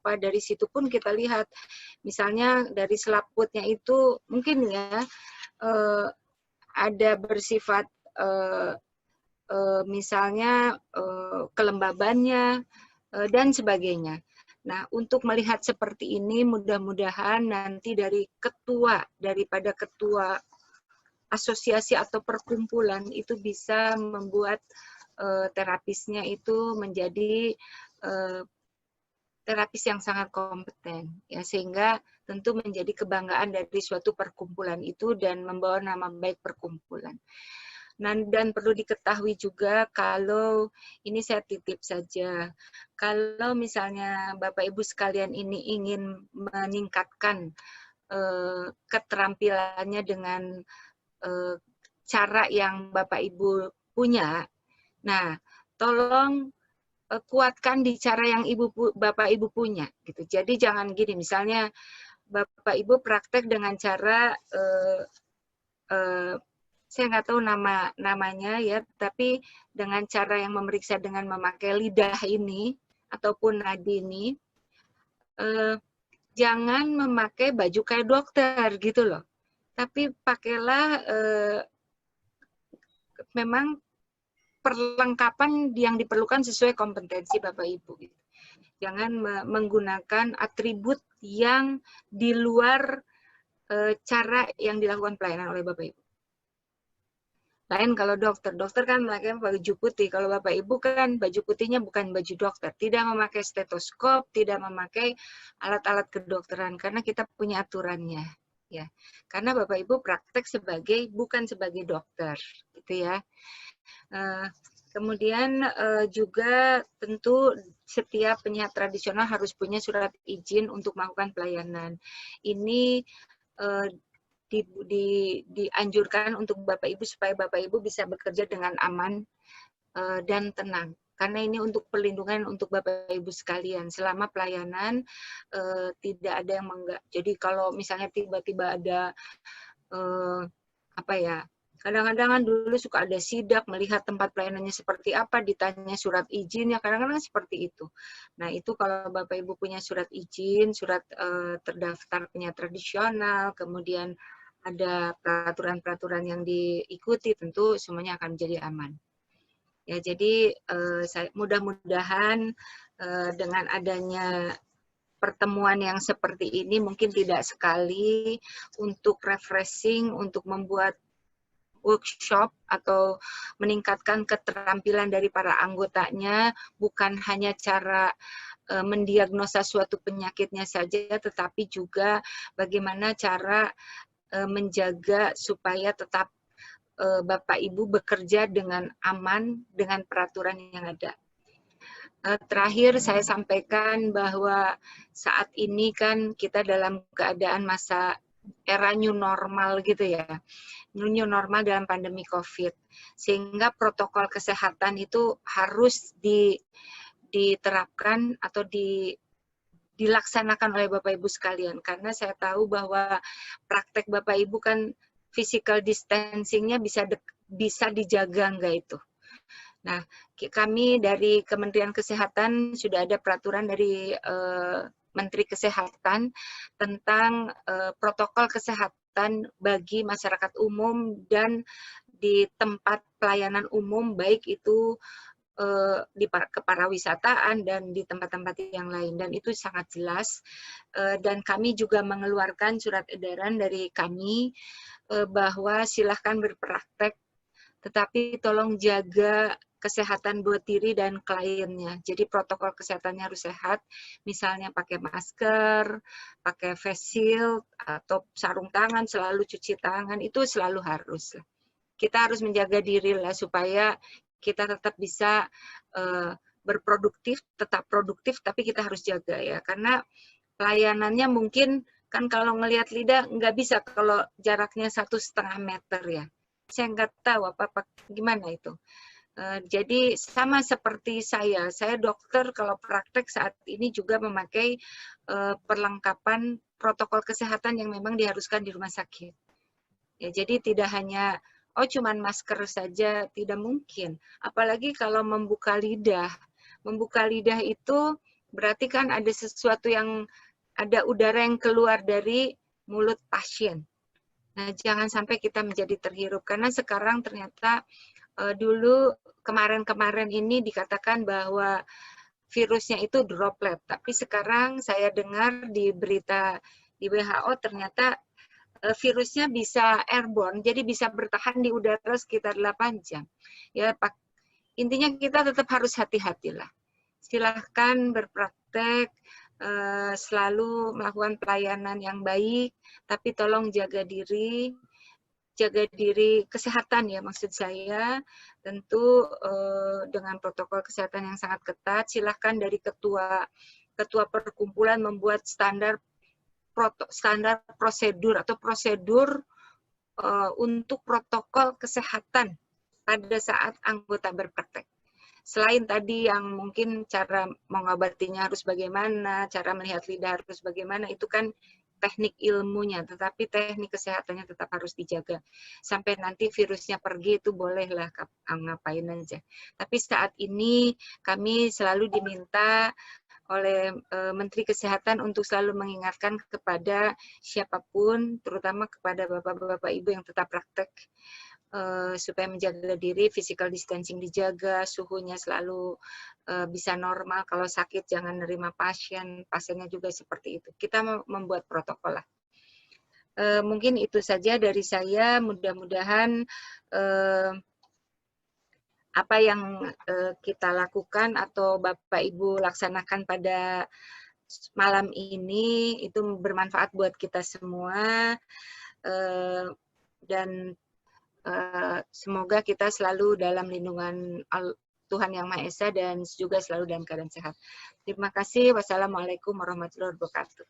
apa. Dari situ pun kita lihat, misalnya dari selaputnya itu mungkin ya ada bersifat misalnya kelembabannya dan sebagainya. Nah, untuk melihat seperti ini, mudah-mudahan nanti daripada ketua asosiasi atau perkumpulan itu bisa membuat terapisnya itu menjadi terapis yang sangat kompeten, ya, sehingga tentu menjadi kebanggaan dari suatu perkumpulan itu dan membawa nama baik perkumpulan. Dan perlu diketahui juga, kalau ini saya titip saja, kalau misalnya Bapak Ibu sekalian ini ingin meningkatkan keterampilannya dengan cara yang Bapak Ibu punya, nah tolong kuatkan di cara yang Bapak Ibu punya, gitu. Jadi jangan gini, misalnya Bapak Ibu praktek dengan cara saya nggak tahu namanya ya, tapi dengan cara yang memeriksa dengan memakai lidah ini ataupun nadi ini, jangan memakai baju kayak dokter gitu loh. Tapi pakailah memang perlengkapan yang diperlukan sesuai kompetensi Bapak Ibu. Gitu. Jangan menggunakan atribut yang di luar cara yang dilakukan pelayanan oleh Bapak Ibu. Lain kalau dokter kan memakai baju putih. Kalau Bapak Ibu kan baju putihnya bukan baju dokter. Tidak memakai stetoskop, tidak memakai alat-alat kedokteran karena kita punya aturannya, ya. Karena Bapak Ibu praktek bukan sebagai dokter, gitu ya. Kemudian juga tentu setiap penyiar tradisional harus punya surat izin untuk melakukan pelayanan. Ini dianjurkan untuk Bapak Ibu supaya Bapak Ibu bisa bekerja dengan aman dan tenang. Karena ini untuk perlindungan untuk Bapak Ibu sekalian. Selama pelayanan tidak ada yang Jadi kalau misalnya tiba-tiba ada kadang-kadang kan dulu suka ada sidak, melihat tempat pelayanannya seperti apa, ditanya surat izinnya, kadang-kadang seperti itu. Nah, itu kalau Bapak Ibu punya surat izin, surat terdaftar penyiar tradisional, kemudian ada peraturan-peraturan yang diikuti, tentu semuanya akan menjadi aman. Ya, jadi mudah-mudahan dengan adanya pertemuan yang seperti ini mungkin tidak sekali untuk refreshing, untuk membuat workshop atau meningkatkan keterampilan dari para anggotanya, bukan hanya cara mendiagnosa suatu penyakitnya saja, tetapi juga bagaimana cara menjaga supaya tetap Bapak Ibu bekerja dengan aman dengan peraturan yang ada. Terakhir saya sampaikan bahwa saat ini kan kita dalam keadaan masa era new normal gitu ya. New normal dalam pandemi COVID. Sehingga protokol kesehatan itu harus diterapkan atau dilaksanakan oleh Bapak Ibu sekalian. Karena saya tahu bahwa praktek Bapak Ibu kan physical distancing-nya bisa dijaga enggak itu. Nah, kami dari Kementerian Kesehatan sudah ada peraturan dari Menteri Kesehatan tentang protokol kesehatan bagi masyarakat umum dan di tempat pelayanan umum, baik itu di keparawisataan dan di tempat-tempat yang lain. Dan itu sangat jelas. Dan kami juga mengeluarkan surat edaran dari kami bahwa silahkan berpraktek, tetapi tolong jaga kesehatan buat diri dan kliennya. Jadi protokol kesehatannya harus sehat, misalnya pakai masker, pakai face shield, atau sarung tangan, selalu cuci tangan, itu selalu harus. Kita harus menjaga diri lah supaya kita tetap bisa berproduktif, tetap produktif, tapi kita harus jaga ya. Karena pelayanannya mungkin, kan kalau ngelihat lidah, nggak bisa kalau jaraknya 1,5 meter ya. Saya nggak tahu gimana itu. Jadi sama seperti saya dokter kalau praktek saat ini juga memakai perlengkapan protokol kesehatan yang memang diharuskan di rumah sakit. Ya, jadi tidak hanya cuman masker saja, tidak mungkin. Apalagi kalau membuka lidah. Membuka lidah itu berarti kan ada sesuatu yang, ada udara yang keluar dari mulut pasien. Nah, jangan sampai kita menjadi terhirup, karena sekarang ternyata dulu kemarin-kemarin ini dikatakan bahwa virusnya itu droplet, tapi sekarang saya dengar di berita di WHO ternyata virusnya bisa airborne, jadi bisa bertahan di udara sekitar 8 jam. Ya, intinya kita tetap harus hati-hatilah. Silahkan berpraktek, selalu melakukan pelayanan yang baik, tapi tolong jaga diri kesehatan ya, maksud saya tentu dengan protokol kesehatan yang sangat ketat. Silahkan dari ketua perkumpulan membuat standar prosedur atau prosedur untuk protokol kesehatan pada saat anggota berpraktek. Selain tadi yang mungkin cara mengobatinya harus bagaimana, cara melihat lidah harus bagaimana, itu kan teknik ilmunya, tetapi teknik kesehatannya tetap harus dijaga. Sampai nanti virusnya pergi itu bolehlah ngapain aja. Tapi saat ini kami selalu diminta oleh Menteri Kesehatan untuk selalu mengingatkan kepada siapapun, terutama kepada bapak-bapak ibu yang tetap praktek, supaya menjaga diri, physical distancing dijaga, suhunya selalu bisa normal, kalau sakit jangan nerima pasiennya juga seperti itu. Kita membuat protokol lah. Mungkin itu saja dari saya, mudah-mudahan apa yang kita lakukan atau Bapak Ibu laksanakan pada malam ini itu bermanfaat buat kita semua, dan semoga kita selalu dalam lindungan Tuhan Yang Maha Esa dan juga selalu dalam keadaan sehat. Terima kasih. Wassalamualaikum warahmatullahi wabarakatuh.